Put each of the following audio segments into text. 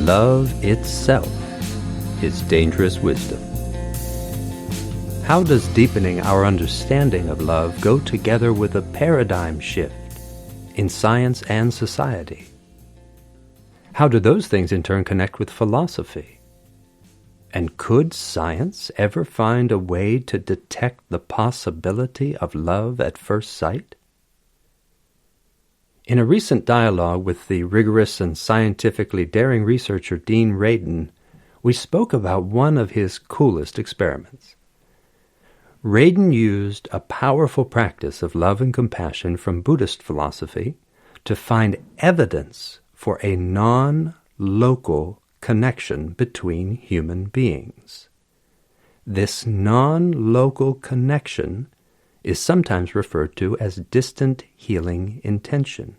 Love itself is dangerous wisdom. How does deepening our understanding of love go together with a paradigm shift in science and society? How do those things in turn connect with philosophy? And could science ever find a way to detect the possibility of love at first sight? In a recent dialogue with the rigorous and scientifically daring researcher Dean Radin, we spoke about one of his coolest experiments. Radin used a powerful practice of love and compassion from Buddhist philosophy to find evidence for a non-local connection between human beings. This non-local connection is sometimes referred to as distant healing intention.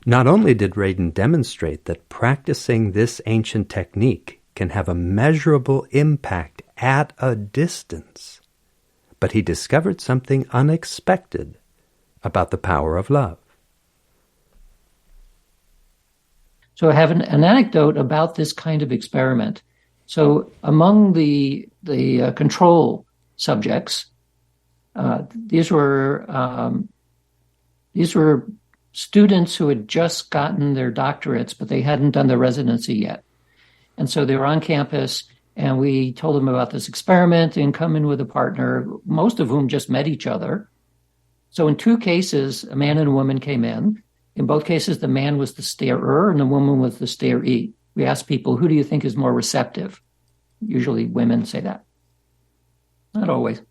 Not only did Radin demonstrate that practicing this ancient technique can have a measurable impact at a distance, but he discovered something unexpected about the power of love. So I have an anecdote about this kind of experiment. So among the control subjects, these were students who had just gotten their doctorates, but they hadn't done their residency yet. And so they were on campus, and we told them about this experiment and come in with a partner, most of whom just met each other. So in two cases, a man and a woman came in. In both cases, the man was the starer and the woman was the staree. We asked people, who do you think is more receptive? Usually women say that. Not always.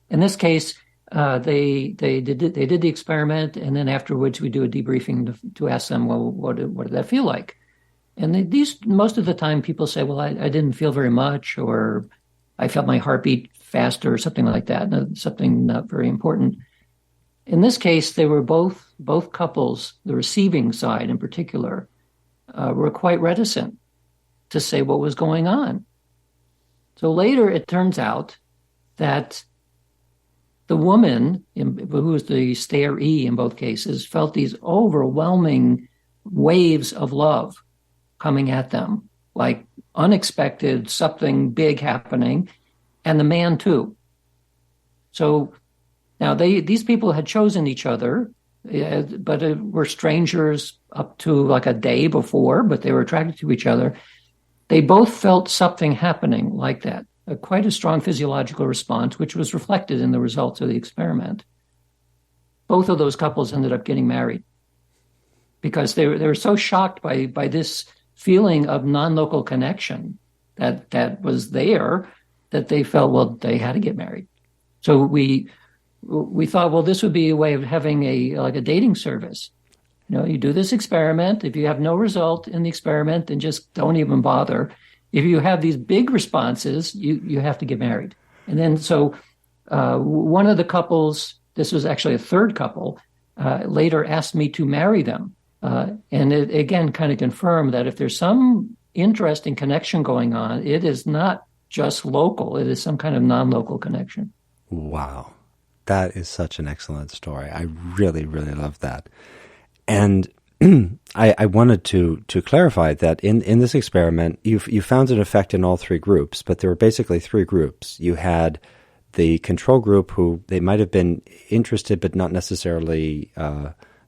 In this case, they did the experiment, and then afterwards we do a debriefing to ask them, well, what did that feel like? And these most of the time people say, well, I didn't feel very much, or I felt my heartbeat faster, or something like that, something not very important. In this case, they were both couples, the receiving side in particular, were quite reticent to say what was going on. So later it turns out that the woman, who was the staree in both cases, felt these overwhelming waves of love coming at them, like unexpected, something big happening, and the man too. So now these people had chosen each other, but were strangers up to like a day before, but they were attracted to each other. They both felt something happening like that. Quite a strong physiological response, which was reflected in the results of the experiment. Both of those couples ended up getting married because they were so shocked by this feeling of non-local connection that was there that they felt, well, they had to get married. So we thought, well, this would be a way of having a dating service. You know, you do this experiment. If you have no result in the experiment, then just don't even bother. If you have these big responses, you have to get married. And then so one of the couples, this was actually a third couple, later asked me to marry them. And it again kind of confirmed that if there's some interesting connection going on, it is not just local. It is some kind of non-local connection. Wow. That is such an excellent story. I really, really love that. And I wanted to clarify that in this experiment, you found an effect in all three groups, but there were basically three groups. You had the control group who they might have been interested but not necessarily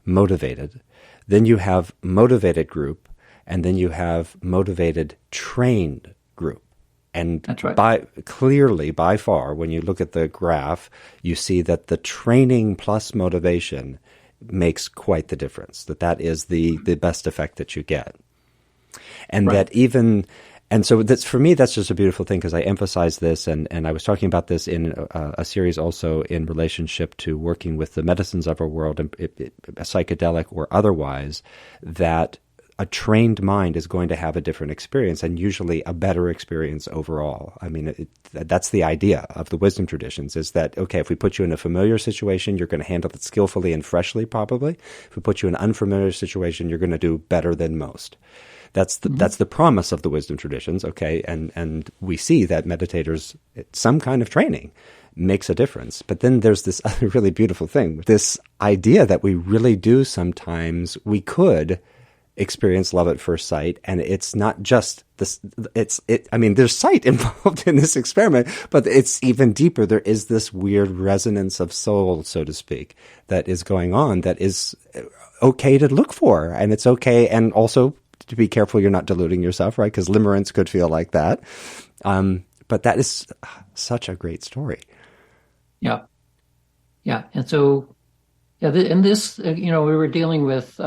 motivated. Then you have motivated group, and then you have motivated trained group. And that's right. Clearly, by far, when you look at the graph, you see that the training plus motivation makes quite the difference, that is the best effect that you get. And right. And so that's, for me, that's just a beautiful thing, because I emphasize this, and I was talking about this in a series also in relationship to working with the medicines of our world, psychedelic or otherwise, that a trained mind is going to have a different experience, and usually a better experience overall. I mean, that's the idea of the wisdom traditions, is that, okay, if we put you in a familiar situation, you're going to handle it skillfully and freshly, probably. If we put you in an unfamiliar situation, you're going to do better than most. That's the promise of the wisdom traditions, okay? And we see that meditators, some kind of training makes a difference. But then there's this other really beautiful thing, this idea that we really do sometimes, we could experience love at first sight, and it's not just this. I mean, there's sight involved in this experiment, but it's even deeper. There is this weird resonance of soul, so to speak, that is going on. That is okay to look for, and it's okay, and also to be careful you're not deluding yourself, right? Because limerence could feel like that. But that is such a great story. Yeah, and so and this, we were dealing with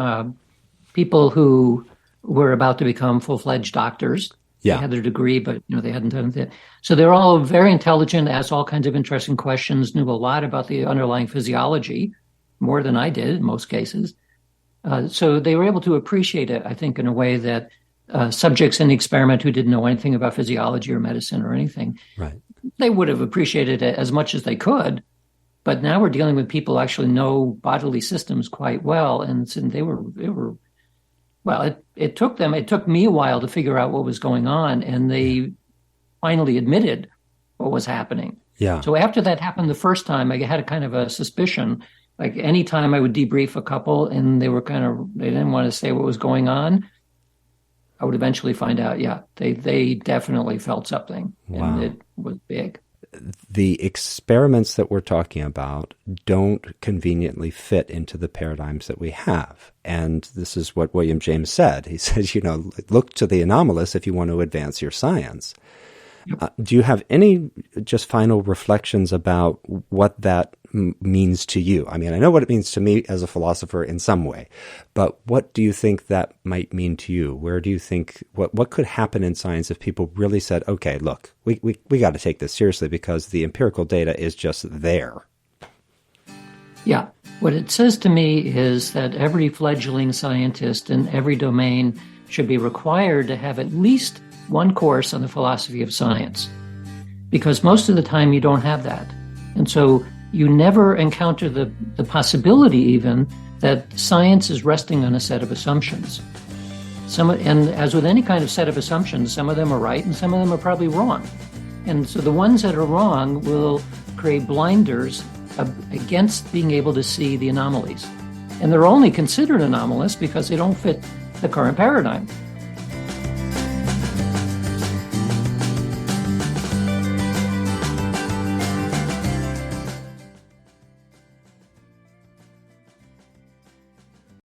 people who were about to become full-fledged doctors. Yeah. They had their degree, but they hadn't done it. So they're all very intelligent, asked all kinds of interesting questions, knew a lot about the underlying physiology, more than I did in most cases. So they were able to appreciate it, I think, in a way that subjects in the experiment who didn't know anything about physiology or medicine or anything, right, they would have appreciated it as much as they could. But now we're dealing with people who actually know bodily systems quite well, and they were. Well, it took me a while to figure out what was going on, and they finally admitted what was happening. Yeah. So after that happened the first time, I had a kind of a suspicion. Like any time I would debrief a couple and they didn't want to say what was going on, I would eventually find out, they definitely felt something. Wow. And it was big. The experiments that we're talking about don't conveniently fit into the paradigms that we have. And this is what William James said. He says, look to the anomalous if you want to advance your science. Yep. Do you have any just final reflections about what that means to you? I mean, I know what it means to me as a philosopher in some way, but what do you think that might mean to you? Where do you think, what could happen in science if people really said, okay, look, we got to take this seriously because the empirical data is just there? Yeah. What it says to me is that every fledgling scientist in every domain should be required to have at least one course on the philosophy of science, because most of the time you don't have that. And so you never encounter the possibility even that science is resting on a set of assumptions. And as with any kind of set of assumptions, some of them are right and some of them are probably wrong. And so the ones that are wrong will create blinders against being able to see the anomalies. And they're only considered anomalous because they don't fit the current paradigm.